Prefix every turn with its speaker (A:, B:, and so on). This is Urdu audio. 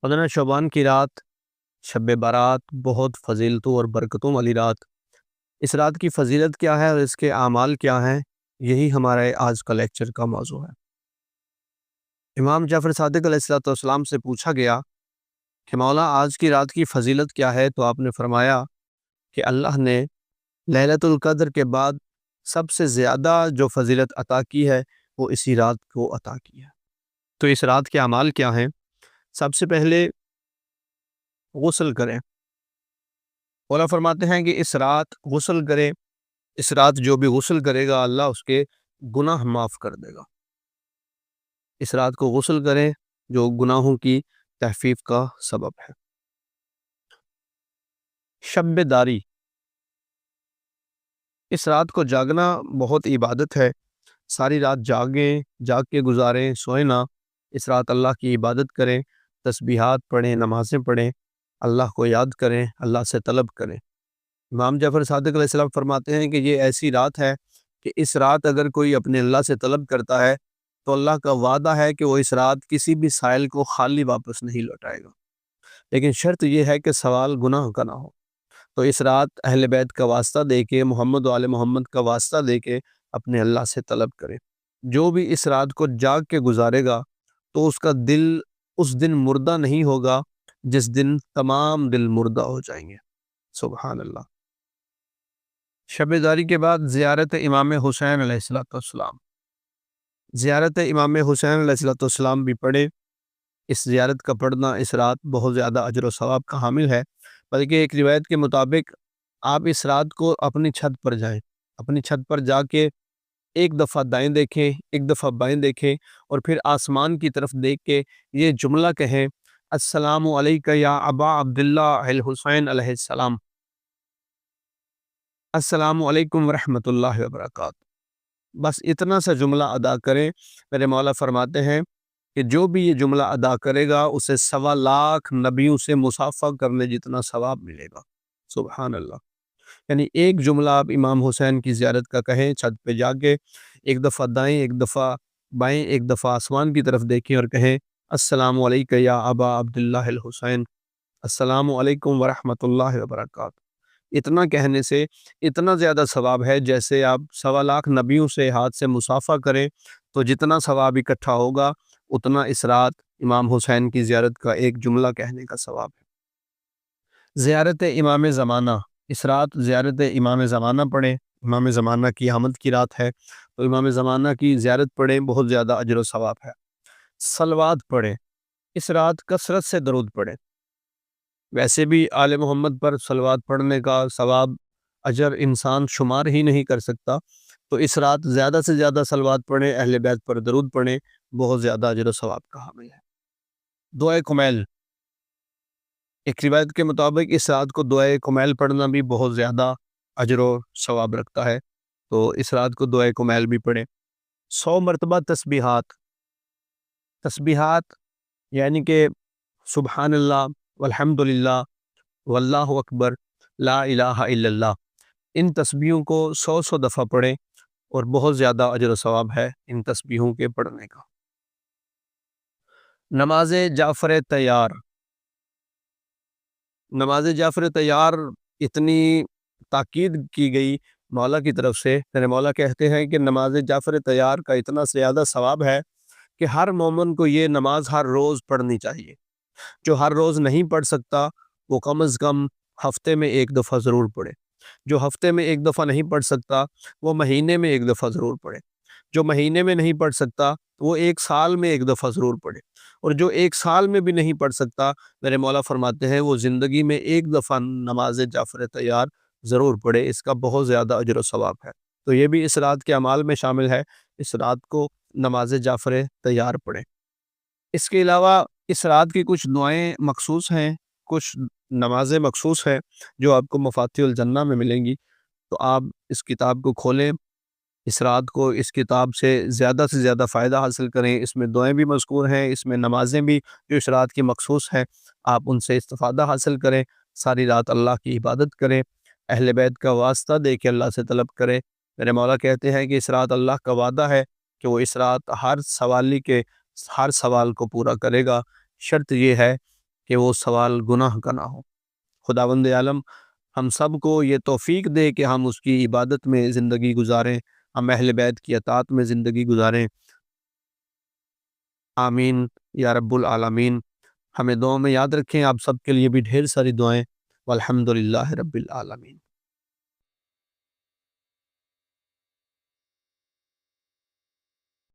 A: 15 شعبان کی رات شب بارات بہت فضیلتوں اور برکتوں والی رات۔ اس رات کی فضیلت کیا ہے اور اس کے اعمال کیا ہیں، یہی ہمارے آج کا لیکچر کا موضوع ہے۔ امام جعفر صادق علیہ السلام سے پوچھا گیا کہ مولا آج کی رات کی فضیلت کیا ہے، تو آپ نے فرمایا کہ اللہ نے لیلۃ القدر کے بعد سب سے زیادہ جو فضیلت عطا کی ہے وہ اسی رات کو عطا کی ہے۔ تو اس رات کے اعمال کیا ہیں؟ سب سے پہلے غسل کریں۔ مولا فرماتے ہیں کہ اس رات غسل کرے، اس رات جو بھی غسل کرے گا اللہ اس کے گناہ معاف کر دے گا۔ اس رات کو غسل کریں جو گناہوں کی تحفیف کا سبب ہے۔ شب داری، اس رات کو جاگنا بہت عبادت ہے۔ ساری رات جاگیں، جاگ کے گزاریں، سوئیں نہ۔ اس رات اللہ کی عبادت کریں، تسبیحات پڑھیں، نمازیں پڑھیں، اللہ کو یاد کریں، اللہ سے طلب کریں۔ امام جعفر صادق علیہ السلام فرماتے ہیں کہ یہ ایسی رات ہے کہ اس رات اگر کوئی اپنے اللہ سے طلب کرتا ہے تو اللہ کا وعدہ ہے کہ وہ اس رات کسی بھی سائل کو خالی واپس نہیں لوٹائے گا، لیکن شرط یہ ہے کہ سوال گناہ کا نہ ہو۔ تو اس رات اہل بیت کا واسطہ دے کے، محمد و آل محمد کا واسطہ دے کے اپنے اللہ سے طلب کرے۔ جو بھی اس رات کو جاگ کے گزارے گا تو اس کا دل اس دن مردہ نہیں ہوگا جس دن تمام دل مردہ ہو جائیں گے۔ سبحان اللہ۔ شب داری کے بعد زیارت امام حسین علیہ السلام، زیارت امام حسین علیہ السلام بھی پڑھے۔ اس زیارت کا پڑھنا اس رات بہت زیادہ اجر و ثواب کا حامل ہے، بلکہ ایک روایت کے مطابق آپ اس رات کو اپنی چھت پر جائیں، اپنی چھت پر جا کے ایک دفعہ دائیں دیکھیں، ایک دفعہ بائیں دیکھیں، اور پھر آسمان کی طرف دیکھ کے یہ جملہ کہیں: السلام علیکہ یا ابا عبداللہ الحسین علیہ السلام، السلام علیکم ورحمۃ اللہ وبرکاتہ۔ بس اتنا سا جملہ ادا کریں۔ میرے مولا فرماتے ہیں کہ جو بھی یہ جملہ ادا کرے گا اسے 1.25 لاکھ نبیوں سے مصافحہ کرنے جتنا ثواب ملے گا۔ سبحان اللہ۔ یعنی ایک جملہ آپ امام حسین کی زیارت کا کہیں، چھت پہ جا کے ایک دفعہ دائیں، ایک دفعہ بائیں، ایک دفعہ آسمان کی طرف دیکھیں اور کہیں: السلام علیکہ یا ابا عبداللہ الحسین، السلام علیکم ورحمۃ اللہ وبرکاتہ۔ اتنا کہنے سے اتنا زیادہ ثواب ہے جیسے آپ 1.25 لاکھ نبیوں سے ہاتھ سے مصافحہ کریں، تو جتنا ثواب اکٹھا ہوگا اتنا اس رات امام حسین کی زیارت کا ایک جملہ کہنے کا ثواب ہے۔ زیارت امام زمانہ، اس رات زیارت امام زمانہ پڑھیں۔ امام زمانہ کی آمد کی رات ہے تو امام زمانہ کی زیارت پڑھیں، بہت زیادہ اجر و ثواب ہے۔ صلوات پڑھیں، اس رات کثرت سے درود پڑھیں۔ ویسے بھی آل محمد پر صلوات پڑھنے کا ثواب اجر انسان شمار ہی نہیں کر سکتا، تو اس رات زیادہ سے زیادہ صلوات پڑھیں، اہل بیت پر درود پڑھیں، بہت زیادہ اجر و ثواب کا حامل ہے۔ دعائے کمیل، ایک روایت کے مطابق اس رات کو دعائے کمیل پڑھنا بھی بہت زیادہ اجر و ثواب رکھتا ہے، تو اس رات کو دعائے کمیل بھی پڑھیں۔ 100 مرتبہ تسبیحات، تسبیحات یعنی کہ سبحان اللہ والحمد للہ واللہ اکبر لا الہ الا اللہ، ان تسبیحوں کو 100 دفعہ پڑھیں اور بہت زیادہ اجر و ثواب ہے ان تسبیحوں کے پڑھنے کا۔ نماز جعفر تیار، نماز جعفر تیار اتنی تاکید کی گئی مولا کی طرف سے، میرے مولا کہتے ہیں کہ نماز جعفر تیار کا اتنا زیادہ ثواب ہے کہ ہر مومن کو یہ نماز ہر روز پڑھنی چاہیے۔ جو ہر روز نہیں پڑھ سکتا وہ کم از کم ہفتے میں ایک دفعہ ضرور پڑھے۔ جو ہفتے میں ایک دفعہ نہیں پڑھ سکتا وہ مہینے میں ایک دفعہ ضرور پڑھے۔ جو مہینے میں نہیں پڑھ سکتا وہ ایک سال میں ایک دفعہ ضرور پڑھے، اور جو ایک سال میں بھی نہیں پڑھ سکتا میرے مولا فرماتے ہیں وہ زندگی میں ایک دفعہ نماز جعفر تیار ضرور پڑھے، اس کا بہت زیادہ اجر و ثواب ہے۔ تو یہ بھی اس رات کے اعمال میں شامل ہے، اس رات کو نماز جعفر تیار پڑھیں۔ اس کے علاوہ اس رات کی کچھ دعائیں مخصوص ہیں، کچھ نمازیں مخصوص ہیں جو آپ کو مفاتیح الجنہ میں ملیں گی، تو آپ اس کتاب کو کھولیں، اس رات کو اس کتاب سے زیادہ فائدہ حاصل کریں۔ اس میں دعائیں بھی مذکور ہیں، اس میں نمازیں بھی جو اس رات کی مخصوص ہیں، آپ ان سے استفادہ حاصل کریں، ساری رات اللہ کی عبادت کریں، اہل بیت کا واسطہ دے کے اللہ سے طلب کریں۔ میرے مولا کہتے ہیں کہ اس رات اللہ کا وعدہ ہے کہ وہ اس رات ہر سوالی کے ہر سوال کو پورا کرے گا، شرط یہ ہے کہ وہ سوال گناہ کا نہ ہو۔ خداوند عالم ہم سب کو یہ توفیق دے کہ ہم اس کی عبادت میں زندگی گزاریں، ہم اہل بیت کی اطاعت میں زندگی گزاریں۔ آمین یا رب العالمین۔ ہمیں دعاؤں میں یاد رکھیں۔ آپ سب کے لیے بھی ڈھیر ساری دعائیں۔ والحمدللہ رب العالمین۔